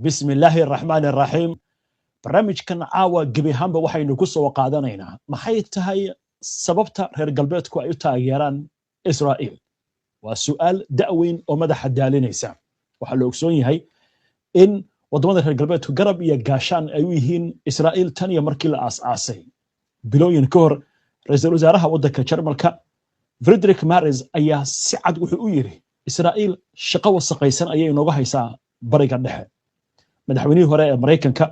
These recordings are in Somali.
بسم الله الرحمن الرحيم. برنامج كان عاوة جبي هامبا waxay nagu soo qaadanaynaa maxay tahay sababta reer galbeedku ay u taageeraan Israa'iil. Waa su'aal da'weyn oo madaxa daalinaysa. Waxa la ogsoon yahay in wadamada reer galbeedku garab iyo gaashaan ay u yihiin Israa'iil tan iyo markii la aasaasay. Bilooyin ka hor ra'iisul wasaaraha waddanka Jarmalka Friedrich Merz ayaa si cad wuxuu u yiri Israa'iil shaqo wasaqaysan ayay nooga haysaa bariga dhexe. madaxweynihii hore ee Mareykanka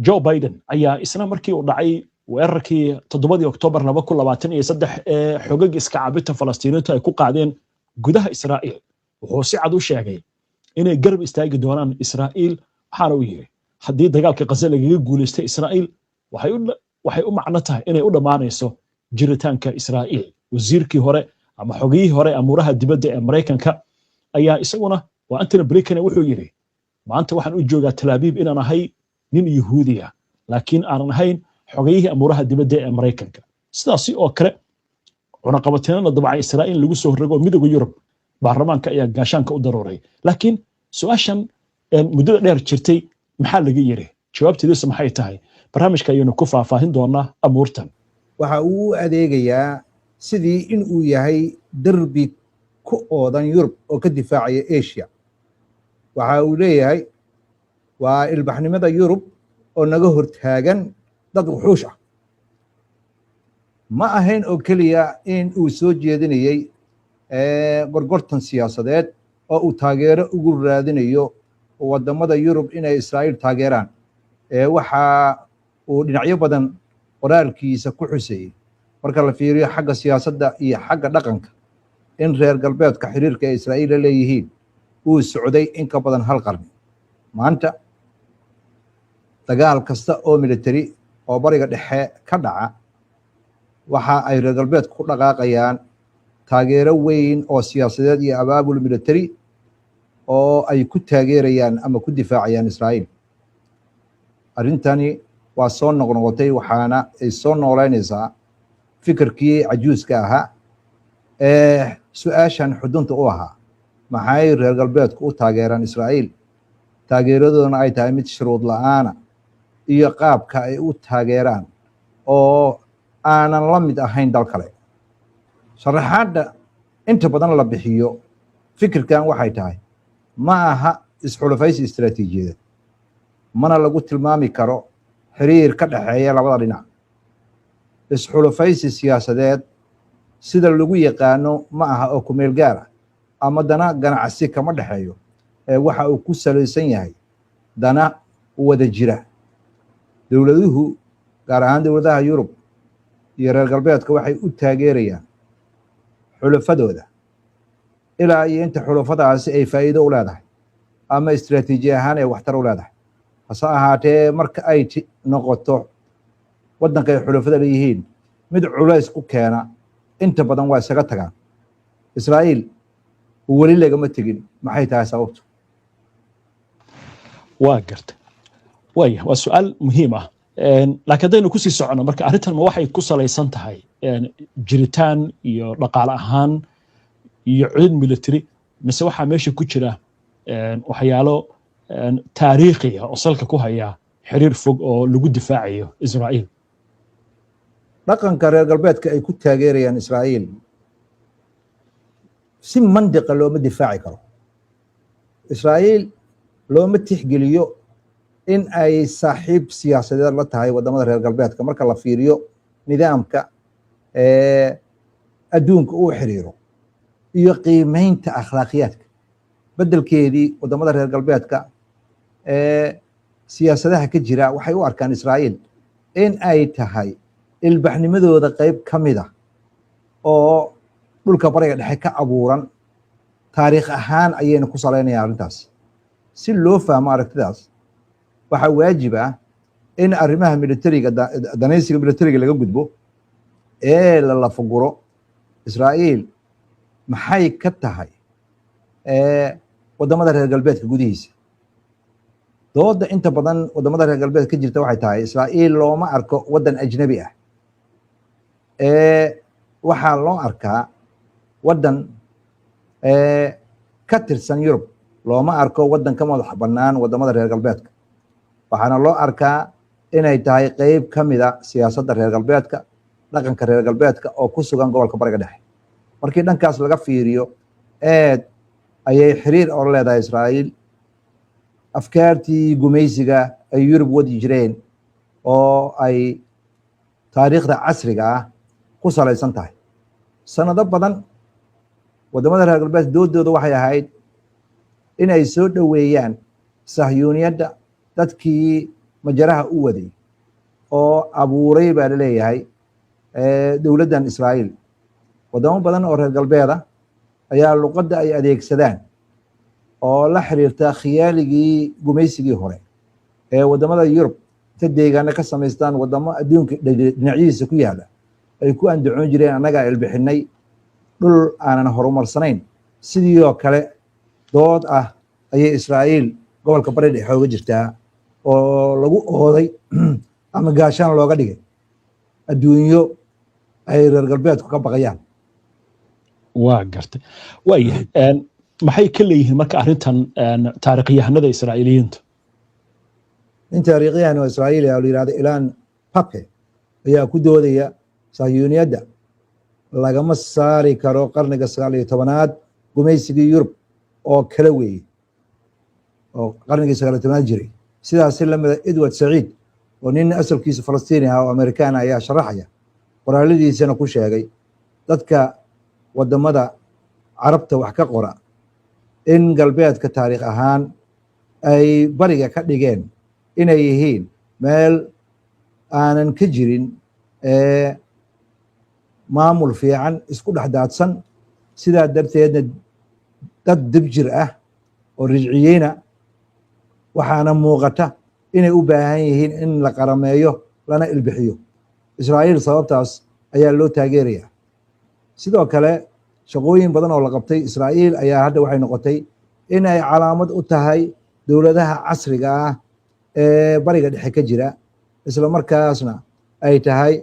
Joe Biden ayaa isna markii uu dhacay weerarkii 7 Oktoobar 2023 ee xoogagii iska caabinta Falastiiniintu ay ku qaadeen gudaha Israa'iil wuxuu si cad u sheegay inay garab istaagi doonaan Israa'iil. waxaana uu yiri haddii dagaalka Gaza lagaga guuleystay Israa'iil waxay u macno tahay inay u dhamaanayso jiritaanka Israa'iil. wasiirkii hore ama xoogihii hore amuuraha dibadda ee Mareykanka ayaa isaguna waa Antony Blinken wuxuu yiri maanta waxaan u joogaa Tel Aviv inaan ahay nin Yahuudiya laakiin aanan ahayn xogayihii amuuraha dibadda ee Mareykanka. sidaas oo kale cunaqabateynada dabcan Israa'iil lagu soo rogo midowga Yurub baarlamaanka ayaa gaashaanka u daruuray. laakiin su'aashan muddada dheer jirtay maxaa laga yiri jawaabtiisu maxay tahay? barnaamijka ayaynu ku faahfaahin doonaa amuurtan. waxa uu adeegayaa sidii in uu yahay darbi ku oodan Yurub oo ka difaacaya Asia. waxa uu leeyahay waa ilbaxnimada Yurub oo naga hortaagan dad wuxuush ah. ma ahayn oo keliya in uu soo jeedinayay gorgortan siyaasadeed oo uu taageero ugu raadinayo wadamada Yurub inay Israa'iil taageeraan. waxa uu dhinacyo badan qoraalkiisa ku xusayay marka la fiiriyo xagga siyaasadda iyo xagga dhaqanka in reer galbeedka xiriirka ee Israa'iil la leeyihiin uu socday in ka badan hal qarni. maanta dagaal kasta oo military oo bariga dhexe ka dhaca waxa ay reer galbeedku ku dhaqaaqayaan taageero weyn oo siyaasadeed iyo abaabul military oo ay ku taageerayaan ama ku difaacayaan Israa'iil. arrintani waa soo noqnoqotay waxaana ay soo nooleynaysaa fikirkii cajuuska ahaa ee su'aashan xudunta u ahaa maxay reer galbeedku u taageeraan Israa'iil. taageeradooduna ay tahay mid shuruud la'aana iyo qaabka ay u taageeraan oo aanan la mid ahayn dal kale. sharaxaadda inta badan la bixiyo fikirkan waxay tahay ma aha isxulafaysi istiraatiijiyadeed mana lagu tilmaami karo xiriir ka dhexeeya labada dhinac. isxulafaysi siyaasadeed sida lagu yaqaano ma aha oo ku meel gaar ah ama dana ganacsi kama dhexeeyo waxa uu ku salaysan yahay dana wada jira. dowladuhu gaar ahaan dowladaha Yurub iyo reer galbeedka waxay u taageerayaan xulafadooda ilaa iyo inta xulafadaasi ay faa'iido u leedahay ama istiraatiiji ahaan ay waxtar u leedahay. hase ahaatee marka ay noqoto waddanka ay xulafada leeyihiin mid culays ku keena inta badan waa isaga tagaan. Israa'iil weli lagama tegin maxay tahay sababtu? waa gartay waa su'aal muhiim ah. laakiin haddaynu kusii socono marka arrintan ma waxay ku salaysan tahay jiritaan iyo dhaqaale ahaan iyo cudud military mise waxaa meesha ku jira waxyaalo taariikhi ah oo salka ku haya xiriir fog oo lagu difaacayo Israa'iil? dhaqanka reer galbeedka ay ku taageerayaan Israa'iil si mandiqa looma difaaci karo. Israa'iil looma tixgeliyo in ay saaxiib siyaasadeed la tahay wadamada reer galbeedka marka la fiiriyo nidaamka adduunka uu xiriiro iyo qiimeynta akhlaaqiyaadka. bedelkeedii wadamada reer galbeedka siyaasadaha ka jira waxay u arkaan Israa'iil in ay tahay ilbaxnimadooda qayb ka mid ah oo dhulka bariga dhexe ka abuuran. taariikh ahaan ayayna ku saleynayaan arrintaas. si loo fahmo aragtidaas waxaa waajib ah in arrimaha militariga danaysiga militariga laga gudbo ee la lafaguro Israa'iil maxay ka tahay wadamada reer galbeedka gudihiisa. dooda inta badan wadamada reer galbeedka ka jirta waxay tahay Israa'iil looma arko waddan ajnabi ah waxaa loo arkaa waddan ka tirsan Yurub looma arko waddan ka madax bannaan waddamada reer galbeedka, waxaana loo arkaa inay tahay qeyb ka mida siyaasadda reer galbeedka, dhaqanka reer galbeedka oo ku sugan gobolka bariga dhexe. markii dhankaas laga fiiriyo aad ayay xiriir oo leedahay Israa'iil afkaartii gumaysiga ay Yurub wadi jireen oo ay taariikhda casriga ah ku salaysan tahay. sanado badan waddamada reer galbeedka doodooda waxay ahayd inay soo dhoweeyaan sahyuuniyadda dadkii majaraha u waday oo abuuray baa la leeyahay dowladdan Israa'iil. waddamo badan oo reer galbeeda ayaa luqadda ay adeegsadaan oo la xiriirta khiyaaligii gumaysigii hore ee waddamada Yurub ka deegaana ka samaystaan waddamo adduunka dhinacyadiisa ku yaala ay ku andacoon jireen annagaa ilbixinay dhul aanan horumarsanayn. sidii oo kale dood ah ayay Israa'iil gobolka bari dhexe uga jirtaa oo lagu ooday ama gaashaan looga dhigay adduunyo ay reer galbeedku ka baqayaan. waa gartay waayahay maxay ka leeyihiin marka arrintan taariikhyahanada Israa'iiliyiinta? in taariikhyahan oo Israa'iili ah oo la yidhahdo Ilan Pape ayaa ku doodaya sahyuuniyadda lagama saari karo qarniga 19aad gumaysigii Yurub oo kala weeye oo qarnigii 19aad jiray. sidaas la mid Edward Said oo nin asalkiisu Falastiini ah oo Amerikaan ayaa sharaxaya qoraaladiisana ku sheegay dadka waddamada carabta wax ka qora in galbeedka taariikh ahaan ay bariga ka dhigeen inay yihiin meel aanan ka jirin maamul fiican isku dhex daadsan. sidaa darteedna dad dib jir ah oo rajciyeyna waxaana muuqata inay u baahan yihiin in la qarameeyo lana ilbixiyo. Israa'iil sababtaas ayaa loo taageerayaa. sidoo kale shaqooyin badan oo la qabtay Israa'iil ayaa hadda waxay noqotay in ay calaamad u tahay dowladaha casriga ah ee bariga dhexe ka jira, isla markaasna ay tahay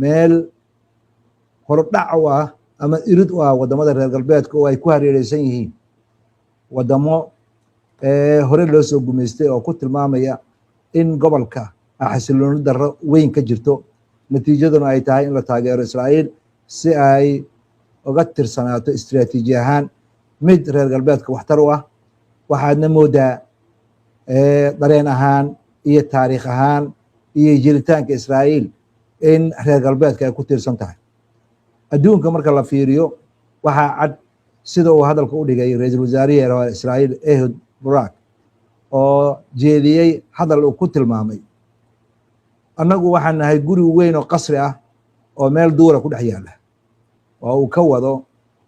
meel hordhac u ah ama irid u ah waddamada reer galbeedka oo ay ku hareereysan yihiin waddamo hore loo soo gumaystay oo ku tilmaamaya in gobolka xasilooni darro weyn ka jirto. natiijaduna ay tahay in la taageero Israa'iil si ay uga tirsanaato istiraatiiji ahaan mid reer galbeedka waxtar u ah. waxaadna moodaa dareen ahaan iyo taariikh ahaan iyo jiritaanka Israa'iil in reer galbeedka ay ku tiirsan tahay. adduunka marka la fiiriyo waxaa cad sida uu hadalka u dhigay ra'iisul wasaaraha Israa'iil Ehud Barak oo jeediyey hadal uu ku tilmaamay annagu waxaan nahay guri weyn oo qasri ah oo meel duura ku dhex yaala. oo uu ka wado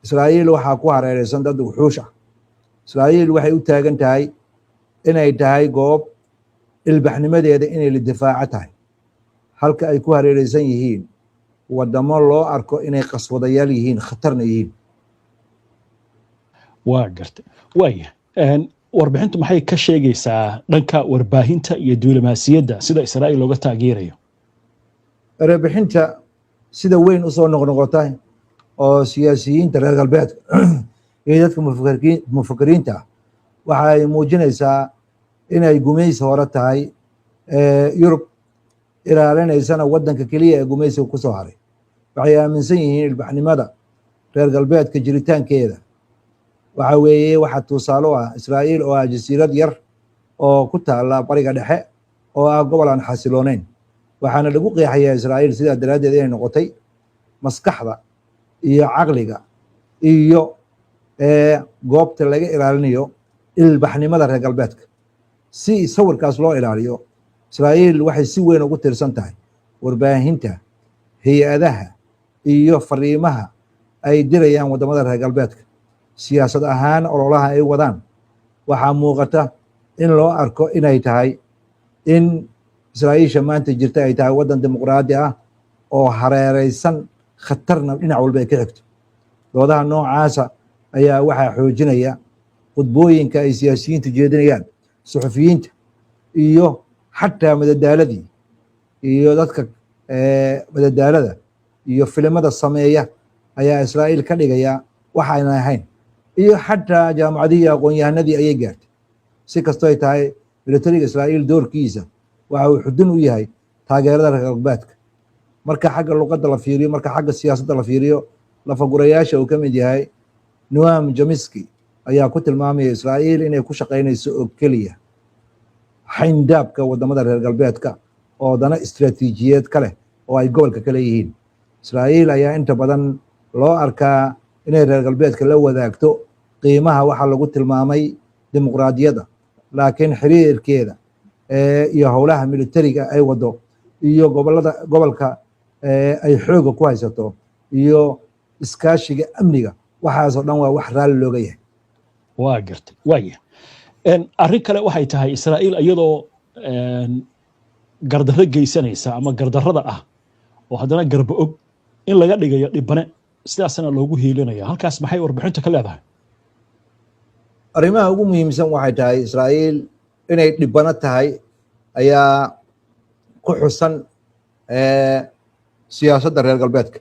Israa'iil waxaa ku hareereysan dad wuxuush ah. Israa'iil waxay u taagan tahay inay tahay goob ilbaxnimadeeda inay la difaaco tahay, halka ay ku hareereysan yihiin waddamo loo arko inay qaswadayaal yihiin, khatarna yihiin. waa gartay waaya warbixintu maxay ka sheegaysaa dhanka warbaahinta iyo diblomaasiyadda sida Israa'iil looga taageerayo? warbixinta sida weyn u soo noqnoqotay oo siyaasiyiinta reer galbeedka iyo dadka mufakiriinta ah waxay muujinaysaa inay gumaysi hore tahay Yurub ilaalinaysana waddanka keliya ee gumaysiga ku soo haray. waxay aaminsan yihiin ilbaxnimada reer galbeedka jiritaankeeda waxa weeye waxa tusaale u ah Israa'iil oo ah jasiirad yar oo ku taala bariga dhexe oo ah gobol aan xasiloonayn. waxaana lagu qeexayaa Israa'iil sidaa daraaddeed inay noqotay maskaxda iyo caqliga iyo goobta laga ilaalinayo ilbaxnimada reer galbeedka. si sawirkaas loo ilaaliyo Israa'iil waxay si weyn ugu tiirsan tahay warbaahinta, hay-adaha iyo fariimaha ay dirayaan waddamada reer galbeedka. siyaasad ahaan ololaha ay wadaan waxaa muuqata in loo arko inay tahay in Israa'iisha maanta jirta ay tahay waddan dimuqraadi ah oo hareereysan khatarna dhinac walba ay ka xigto. doodaha noocaasa ayaa waxaa xoojinaya khudbooyinka ay siyaasiyiintu jeedinayaan, suxufiyiinta iyo xataa madadaaladii iyo dadka madadaalada iyo filimada sameeya ayaa Israa'iil ka dhigaya waxayna ahayn. iyo xataa jaamacadihii aqoon-yahanadii ayay gaartay. si kastoo ay tahay militariga Israa'iil doorkiisa waxa uu xudun u yahay taageerada reer galbeedka. marka xagga luqadda la fiiriyo, marka xagga siyaasadda la fiiriyo, lafagurayaasha uu ka mid yahay Noam Chomsky ayaa ku tilmaamaya Israa'iil inay ku shaqaynayso oo keliya xayndaabka wadamada reer galbeedka oo dana istiraatiijiyeed ka leh oo ay gobolka ka leeyihiin. Israa'iil ayaa inta badan loo arkaa inay reer galbeedka la wadaagto qiimaha waxa lagu tilmaamay dimuqraadiyadda, laakiin xiriirkeeda iyo howlaha militariga ay wado iyo gobolka ay xooga ku haysato iyo iskaashiga amniga, waxaasoo dhan waa wax raalli looga yahay. waa gartay waaya arrin kale waxay tahay Israa'iil iyadoo gardarro geysanaysa ama gardarrada ah oo haddana garba og in laga dhigayo dhibane, sidaasna loogu hiilinaya. halkaas maxay warbixinta ka leedahay? arrimaha ugu muhiimsan waxay tahay Israa'iil inay dhibano tahay ayaa ku xusan siyaasadda reer galbeedka.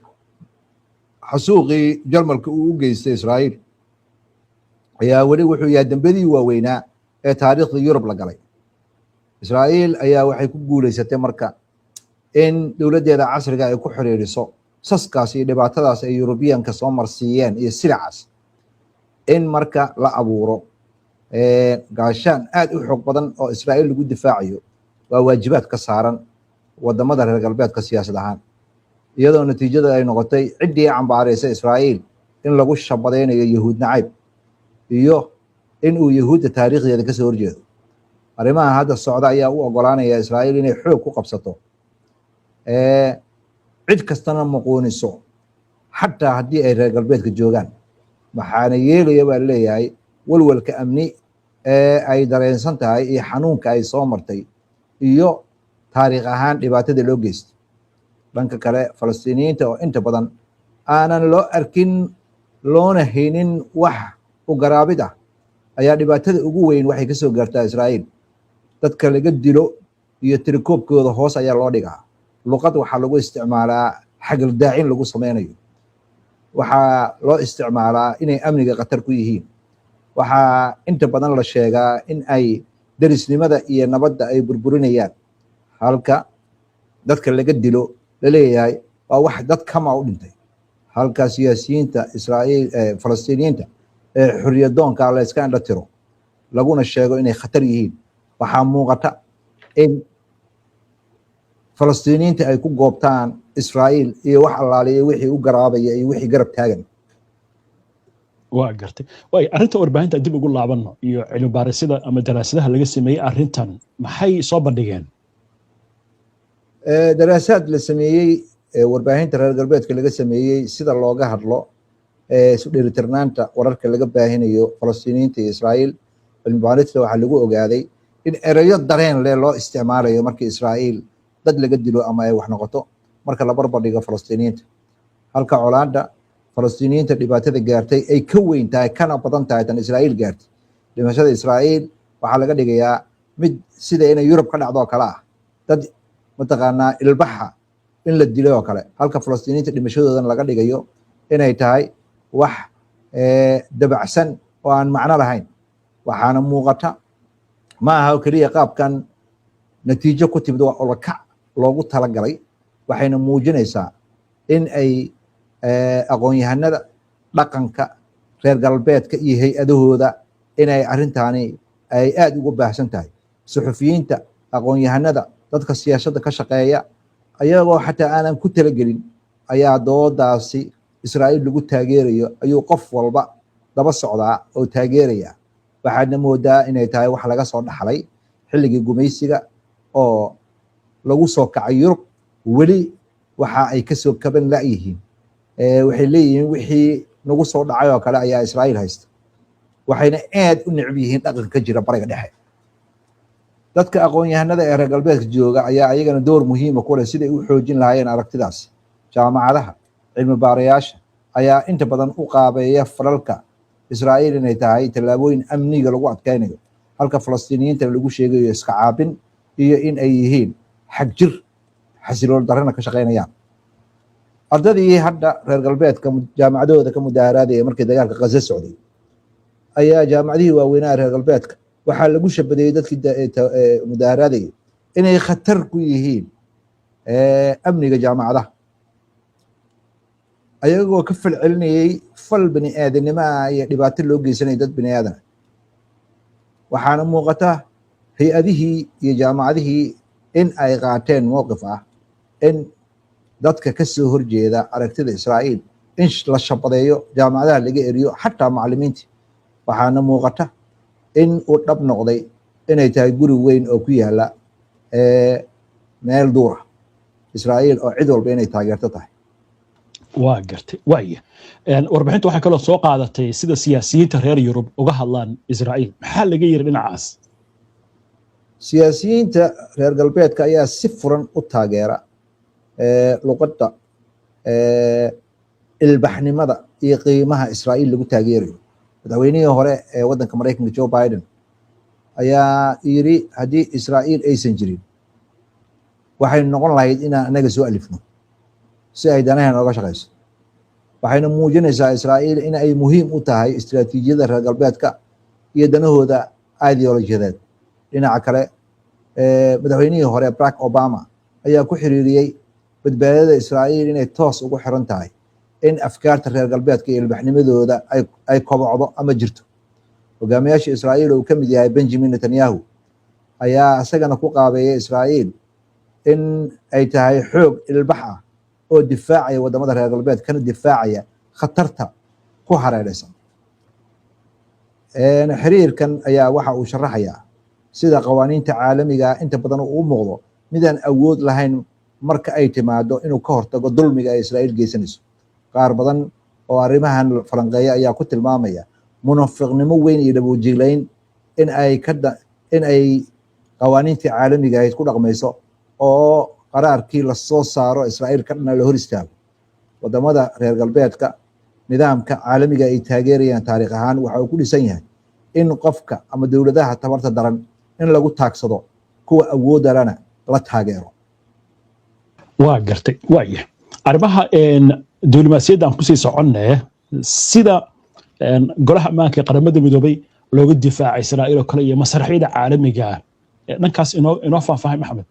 xasuuqii Jarmalka uu u geystay Israa'iil ayaa weli wuxuu yahay dambadii waaweynaa ee taariikhda Yurub la galay. Israa'iil ayaa waxay ku guuleysatay marka in dowladdeeda casriga ay ku xiriiriso saskaas iyo dhibaatadaas ay Yurubiyaanka soo marsiiyeen iyo silicaas, in marka la abuuro gaashaan aad u xoog badan oo Israa'iil lagu difaacayo. waa waajibaad ka saaran wadamada reer galbeedka siyaasad ahaan, iyadoo natiijada ay noqotay ciddii cambaaraysa Israa'iil in lagu shabadaynayo yahuud nacayb iyo in uu yahuudda taariikhdeeda ka soo horjeedo. arrimaha hadda socda ayaa u ogolaanaya Israa'iil inay xoog ku qabsato cid kastana maquuniso, xataa haddii ay reer galbeedka joogaan. waxaana yeelaya baa leeyahay walwalka amni ee ay dareensan tahay iyo xanuunka ay soo martay iyo taariikh ahaan dhibaatada loo geystay. dhanka kale, falastiiniyiinta oo inta badan aanan loo arkin loona haynin wax u garaabid ah ayaa dhibaatada ugu weyn waxay kasoo gaartaa Israa'iil. dadka laga dilo iyo tirikoobkooda hoos ayaa loo dhigaa. luqad waxaa lagu isticmaalaa xagal daacin lagu sameynayo, waxaa loo isticmaalaa inay amniga khatar ku yihiin. waxaa inta badan la sheegaa in ay derisnimada iyo nabadda ay burburinayaan, halka dadka laga dilo la leeyahay waa wax dad kama u dhintay. halka siyaasiyiinta Israa'iil Falastiiniyiinta xorriyadoonka la iska indha tiro laguna sheego inay khatar yihiin. waxaa muuqata in Falastiiniyiinta ay ku goobtaan Israa'iil iyo wax allaaliya wixii u garaabaya iyo wixii garab taagan. waa gartay waay arrinta warbaahinta dib ugu laabanno iyo cilmi baarisada ama daraasadaha laga sameeyey arrintan maxay soo bandhigeen? daraasaad la sameeyey warbaahinta reer galbeedka laga sameeyey sida looga hadlo isu dheelitirnaanta wararka laga baahinayo Falastiiniyiinta iyo Israa'iil. cilmi baarista waxaa lagu ogaaday in erayo dareen leh loo isticmaalayo markii Israa'iil dad laga dilo ama ay wax noqoto marka la barbar dhigo Falastiiniyiinta, halka colaadda Falastiiniyiinta dhibaatada gaartay ay ka weyn tahay kana badan tahay tan Israa'iil gaartay. dhimashada Israa'iil waxaa laga dhigayaa mid sida inay Yurub ka dhacdo oo kale ah, dad mataqaanaa ilbaxa in la dilo oo kale, halka Falastiiniyiinta dhimashadoodan laga dhigayo inay tahay wax dabacsan oo aan macno lahayn. waxaana muuqata ma aha oo keliya qaabkan natiijo ku timid waa olakac loogu talagalay, waxayna muujinaysaa in ay aqoon-yahanada dhaqanka reer galbeedka iyo hay-adahooda inay arrintaani ay aad ugu baahsan tahay. suxufiyiinta, aqoon-yahanada, dadka siyaasadda ka shaqeeya, ayagoo xataa aanan ku talagelin ayaa doodaasi Israa'iil lagu taageerayo ayuu qof walba daba socdaa oo taageeraya. waxaadna moodaa inay tahay wax laga soo dhaxlay xilligii gumaysiga oo lagu soo kacay Yurub. weli waxa ay kasoo kaban la'yihiin. waxay leeyihiin wixii nagu soo dhacay oo kale ayaa Israa'iil haysta. waxayna aad u necb yihiin dhaqanka ka jira bariga dhexe. dadka aqoon-yahanada ee reer galbeedka jooga ayaa ayagana door muhiima ku leh siday u xoojin lahaayeen aragtidaas. jaamacadaha, cilmi baarayaasha ayaa inta badan u qaabeeya falalka Israa'iil inay tahay tallaabooyin amniga lagu adkaynayo, halka Falastiiniyiinta lagu sheegayo iska caabin iyo in ay yihiin xag jir xasiloon darrena ka shaqaynayaan. ardadii hadda reer galbeedka jaamacadooda ka mudaaharaadaya markii dagaalka Gaza socday ayaa jaamacadihii waaweynaa reer galbeedka waxaa lagu shabadeeyey dadkii mudaaharaadayay inay khatar ku yihiin amniga jaamacadaha ayagoo ka falcelinayey fal bani aadanimo ah iyo dhibaato loo geysanaya dad bani aadana waxaana muuqata hay-adihii iyo jaamacadihii in ay qaateen mowqif ah in dadka ka soo horjeeda aragtida Israa'iil in la shabadeeyo jaamacadaha laga eriyo xataa macallimiinta waxaana muuqata in uu dhab noqday inay tahay guri weyn oo ku yaala meel duura Israa'iil oo cid walba inay taageerto tahay waa gartay waaya warbixintu waxay kaloo soo qaadatay sida siyaasiyiinta reer Yurub uga hadlaan Israa'iil maxaa laga yiri dhinacaas siyaasiyiinta reer galbeedka ayaa si furan u taageera luqadda ilbaxnimada iyo qiimaha Israa'iil lagu taageerayo madaxweynihii hore ee waddanka Mareykanka Joe Biden ayaa yiri haddii Israa'iil aysan jirin waxay noqon lahayd inaan anaga soo alifno si ay danaheena uga shaqeyso waxayna muujinaysaa Israa'iil in ay muhiim u tahay istiraatiijiyada reer galbeedka iyo danahooda ideolojiyadeed dhinaca kale madaxweynihii hore Barack Obama ayaa ku xiriiriyey badbaadada Israa'iil inay toos ugu xiran tahay in afkaarta reer galbeedka iyo ilbaxnimadooda ay kobocdo ama jirto hogaamiyaasha Israa'iil oo ka mid yahay Benjamin Netanyahu ayaa isagana ku qaabeeyay Israa'iil in ay tahay xoog ilbax ah oo difaacaya wadamada reer galbeed kana difaacaya khatarta ku hareeraysan xiriirkan ayaa waxa uu sharaxayaa sida qawaaniinta caalamiga inta badan uu muuqdo midaan awood lahayn marka ay timaado inuu ka hortago dulmiga ay Israa'iil geysanayso qaar badan oo arrimahan falanqeeya ayaa ku tilmaamaya munafiqnimo weyn iyo dhabuujilayn in ay qawaaniinta caalamiga ay ku dhaqmayso oo qaraarkii la soo saaro Israa'iil ka dhana la hor istaago wadamada reer galbeedka nidaamka caalamiga ay taageerayaan taariikh ahaan waxa uu ku dhisan yahay in qofka ama dowladaha tabarta daran in lagu taagsado kuwa awoodda lana la taageero waa gartay waaya arrimaha diblomaasiyadda aan kusii soconnee sida golaha ammaanka ee qaramada midoobay looga difaacay Israa'iil oo kale iyo masraxiyada caalamiga dhankaas inoo faahfaahay Maxamed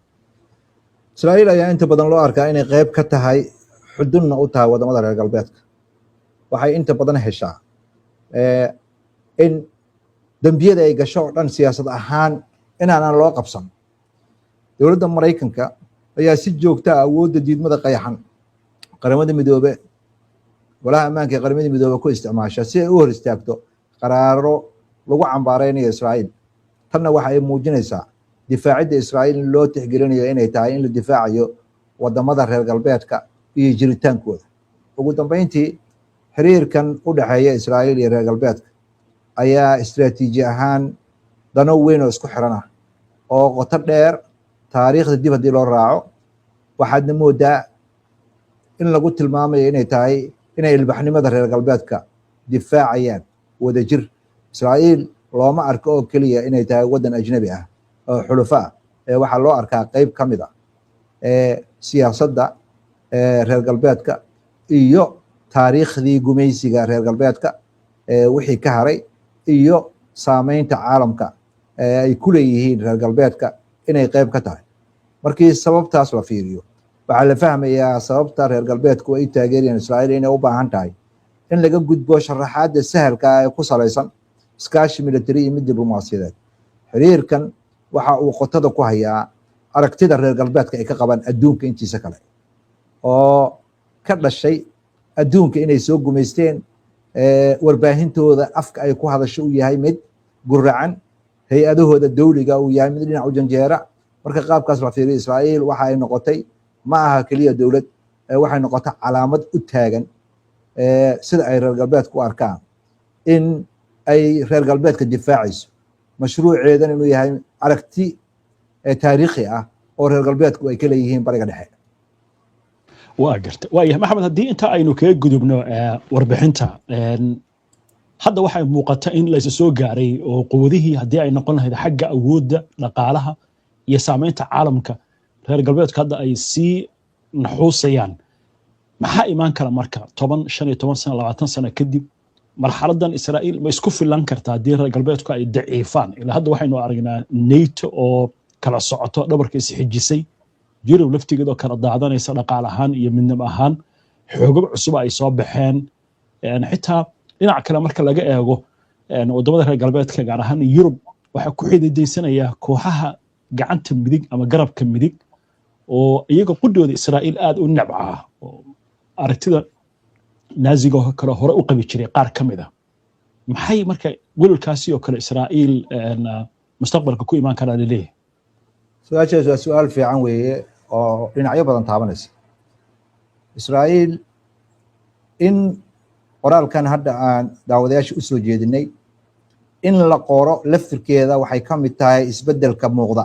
Israa'iil ayaa inta badan loo arkaa inay qayb ka tahay xudunna u tahay wadamada reer galbeedka waxay inta badan heshaa in dambiyada ay gasho oo dhan siyaasad ahaan inaanan loo qabsan dowladda Mareykanka ayaa si joogta ah awoodda diidmada qayaxan qaramada midoobe golaha ammaanka ee qaramada midoobe ku isticmaasha si ay u hor istaagto qaraaro lagu cambaareynayo Israa'iil tanna waxa ay muujinaysaa difaacidda Israa'iil in loo tixgelinayo inay tahay in la difaacayo wadamada reer galbeedka iyo jiritaankooda ugu dambeyntii xiriirkan u dhaxeeya Israa'iil iyo reer galbeedka ayaa istiraatiiji ahaan dano weyn oo isku xiran ah oo qoto dheer taariikhda dib haddii loo raaco waxaadna moodaa in lagu tilmaamayo inay tahay inay ilbaxnimada reer galbeedka difaacayaan wadajir Israa'iil looma arko oo keliya inay tahay waddan ajnabi ah oo xulufo ah waxaa loo arkaa qayb ka mid ah siyaasadda reer galbeedka iyo taariikhdii gumaysiga reer galbeedka wixii ka haray iyo saameynta caalamka ay ku leeyihiin reer galbeedka inay qayb ka tahay markii sababtaas la fiiriyo waxaa la fahmayaa sababta reer galbeedku ay taageerayaan Israa'iil inay u baahan tahay in laga gudbo sharaxaadda sahalka ee ku salaysan iskaashi military iyo mid diblomaasiyadeed xiriirkan waxa uu qotada ku hayaa aragtida reer galbeedka ay ka qabaan adduunka intiisa kale oo ka dhashay adduunka inay soo gumaysteen warbaahintooda afka ay ku hadasho uu yahay mid guracan hay-adahooda dawliga uu yahay mid dhinac u janjeera marka qaabkaas la fiiriyo Israa'iil waxa ay noqotay ma aha kaliya dawlad waxay noqotay calaamad u taagan sida ay reer galbeedku u arkaan in ay reer galbeedka difaacayso mashruuceedan inuu yahay aragti taariikhi ah oo reer galbeedku ay ka leeyihiin bariga dhexe waa gartay waaya Maxamed haddii inta aynu kaga gudubno warbixinta hadda waxay muuqata in la soo gaaray oo quwadihii haddii ay noqon lahayd xagga awoodda dhaqaalaha iyo saameynta caalamka reer galbeedka hadda ay sii naxuusayaan maxaa imaan kara marka 10 15 sano 20 sano kadib marxaladan Israa'iil ma isku filan kartaa haddii reer galbeedku ay daciifaan ilaa hadda waxaynu aragnaa NATO oo kala socoto dhabarka isxijisay Yurub laftigeedoo kala daadanaysa dhaqaale ahaan iyo midnimo ahaan xoogag cusub ay soo baxeen xitaa dhinac kale marka laga eego wadamada reer galbeedka gaar ahaan Yurub waxa ku xididaysanaya kooxaha gacanta midig ama garabka midig oo iyaga qudooda Israa'iil aad u nabca oo aragtida naaziga kale hore u qabi jiray qaar kamid ah maxay marka walaalkaasi oo kale Israa'iil mustaqbalka ku iman karaan leeyahay su'aashaas waa su'aal fiican weeye oo dhinacyo badan taabanaysa Israa'iil in qoraalkan hadda aan daawadayaasha u soo jeedinay in la qoro laftirkeeda waxay ka mid tahay isbeddelka muuqda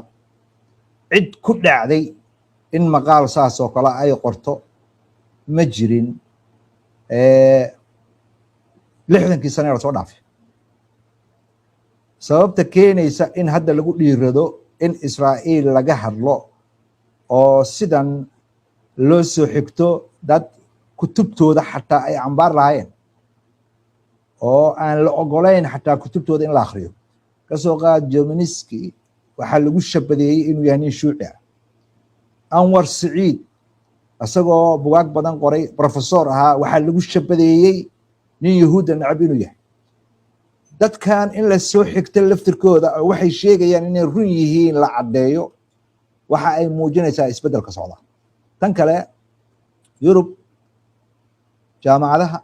cid ku dhacday in maqaal saas oo kale ay qorto ma jirin 60 sano la soo dhaafay sababta keenaysa in hadda lagu dhiirado in Israa'iil laga hadlo oo sidan loo soo xigto dad kutubtooda xataa ay ambaar lahaayeen oo aan la ogolayn xataa kutubtooda in la akhriyo kasoo qaad Jominiski waxaa lagu shabadeeyay inuu yahay nin shuuci ah Anwar Saciid asagoo bugaag badan qoray professor ahaa waxaa lagu shabadeeyay nin yahuuda nacab inuu yahay dadkan in la soo xigto laftirkooda waxay sheegayaan inay run yihiin la cadeeyo waxa ay muujinaysaa isbeddelka socda tan kale Yurub jaamacadaha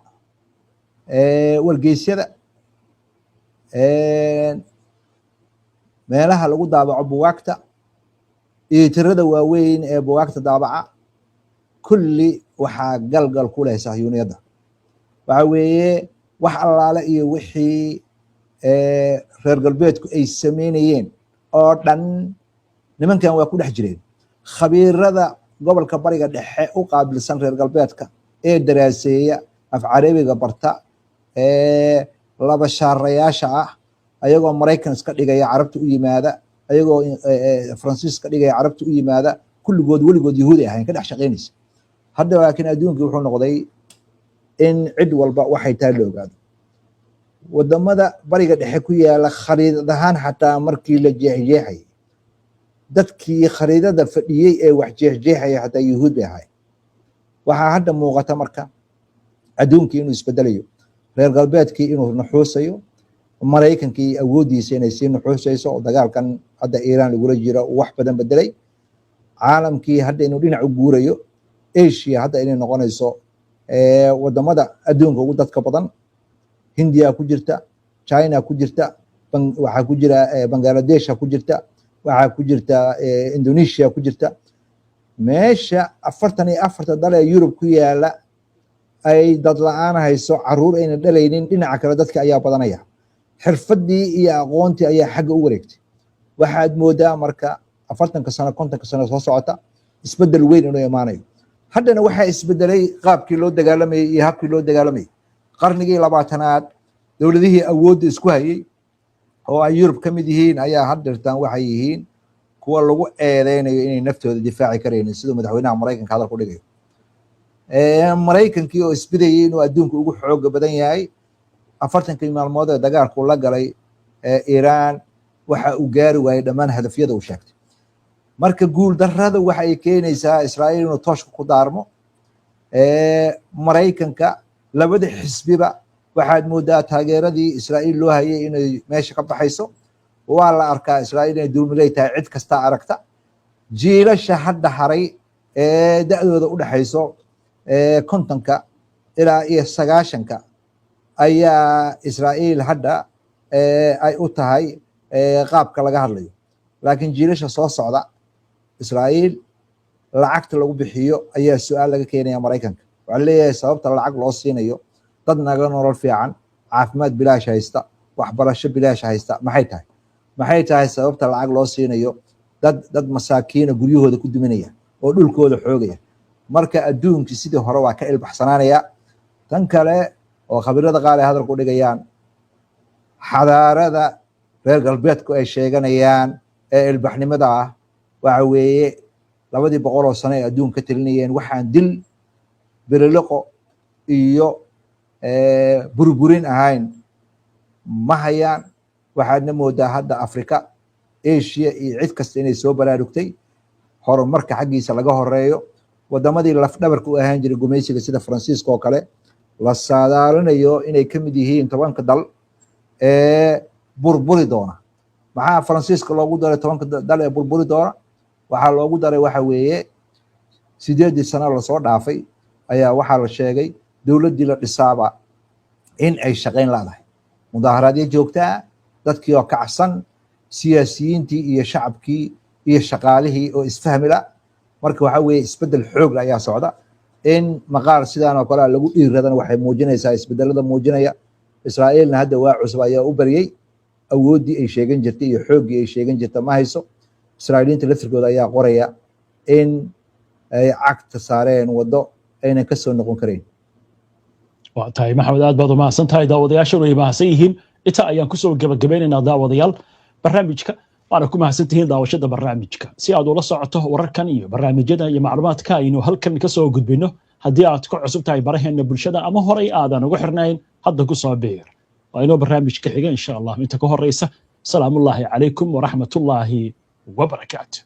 wargeysyada meelaha lagu daabaco bugaagta iyo tirada waaweyn ee bugaagta daabaca kulli waxaa galgal ku leh sahyuuniyadda waxa weeye wax allaale iyo wixii reer galbeedku ay sameynayeen oo dhan nimankan waa ku dhex jireen khabiirada gobolka bariga dhexe u qaabilsan reer galbeedka ee daraaseeya af carabiga barta laba shaarayaasha ah ayagoo Mareykan iska dhigaya carabta u yimaada ayagoo Faransiis ka dhigaya carabta u yimaada kulligood waligood yahuudi ahayn ka dhex shaqeynaysa hadda laakiin adduunku wuxuu noqday in cid walba waxay tahay la ogaado wadamada bariga dhexe ku yaala khariidad ahaan xataa markii la jeexjeexay dadkii khariidada fadhiyay ee wax jeexjeexay xataa yahuud bay ahayd waxaa hadda muuqata marka adduunkii inuu isbedelayo reer galbeedkii inuu nuxuusayo Mareykankii awoodiisa inay sii nuxuusayso oo dagaalkan hadda Iiraan lagula jiro wax badan bedelay caalamkii hadda inuu dhinac u guurayo Asia hadda inay noqonayso wadamada adduunka ugu dadka badan Hindiya ku jirta China ku jirta waxa ku jira Bangladesh ku jirta waxa ku jirta Indonesia ku jirta meesha 44 dal ee Yurub ku yaala ay dad la'aan hayso caruur ayna dhalaynin dhinaca kale dadka ayaa badanaya xirfadii iyo aqoontii ayaa xagga u wareegtay waxaad moodaa marka 40 sano 50 sano soo socota isbedel weyn inuu imaanayo haddana waxa isbedelay qaabkii loo dagaalamayay iyo habkii loo dagaalamayay qarnigii 20aad dawladihii awoodda isku hayay oo ay Yurub ka mid yihiin ayaa haddeertaan waxay yihiin kuwa lagu eedeynayo inay naftooda difaaci kareen sida madaxweynaha Mareykanka hadal ku dhigayo Mareykankii oo isbidayay inuu adduunka ugu xoog badan yahay 40 maalmood ee dagaalku la galay Iiraan waxa uu gaari waayay dhammaan hadafyada uu sheegtay marka guul darrada waxa ay keenaysaa Israa'iil inuu tooshka ku daarmo Mareykanka labada xisbiba waxaad moodaa taageeradii Israa'iil loo hayay inay meesha ka baxayso waa la arkaa Israa'iil inay dulmilay tahay cid kasta aragta jiilasha hadda haray ee da'dooda u dhaxayso 50 ilaa 90 ayaa Israa'iil hadda ay u tahay qaabka laga hadlayo laakiin jiilasha soo socda Israa'iil lacagta lagu bixiyo ayaa su'aal laga keenaya Mareykanka waxa leeyahay sababta lacag loo siinayo dad naga nolol fiican caafimaad bilaash haysta waxbarasho bilaash haysta maxay tahay sababta lacag loo siinayo dad masaakiina guryahooda ku duminaya oo dhulkooda xoogaya marka adduunkii sidii hore waa ka ilbaxsanaanaya tan kale oo khabiirada qaar ay hadal ku dhigayaan xadaarada reer galbeedku ay sheeganayaan ee ilbaxnimada ah waxa weeye 200 sano ee adduunka talinayeen waxaan dil biriliqo iyo burburin ahayn ma hayaan. waxaadna moodaa hadda Afrika, Asia iyo cid kasta inay soo baraarugtay, horumarka xaggiisa laga horeeyo. wadamadii lafdhabarka u ahaan jiray gumaysiga sida Faransiiska oo kale la saadaalinayo inay ka mid yihiin 10 dal ee burburi doona. maxaa Faransiiska loogu daray 10 dal ee burburi doona? waxaa loogu daray waxa weeye 8 sano la soo dhaafay ayaa waxaa la sheegay dowladdii la dhisaaba in ay shaqayn laadahay, mudaaharaadyo joogtaa, dadkii oo kacsan, siyaasiyiintii iyo shacabkii iyo shaqaalihii oo isfahmi la. marka waxa weeye isbedel xoog leh ayaa socda. in maqaar sidaan oo kale lagu dhiiradana waxay muujinaysaa isbedelada muujinaya. Israa'iilna hadda waa cusub ayaa u bariyay, awooddii ay sheegan jirtay iyo xooggii ay sheegan jirtay ma hayso. Israa'iiliinta laftirkooda ayaa qoraya in ay cagta saareen waddo aynan ka soo noqon karayn. waa tahay maxamed, aad baad u mahadsan tahay. daawadayaashu way mahadsan yihiin. inta ayaan kusoo gabagabeynaynaa daawadayaal barnaamijka. waana ku mahadsan tihiin daawashada barnaamijka. si aad ula socoto wararkan iyo barnaamijyada iyo macluumaadka aynu halkan ka soo gudbino, haddii aad ku cusub tahay baraheena bulshada ama horay aadan ugu xirnayn, hadda ku soo biir. waa inoo barnaamijka xiga insha allah. inta ka horeysa salaamullaahi calaykum waraxmatullaahi wabarakaatu.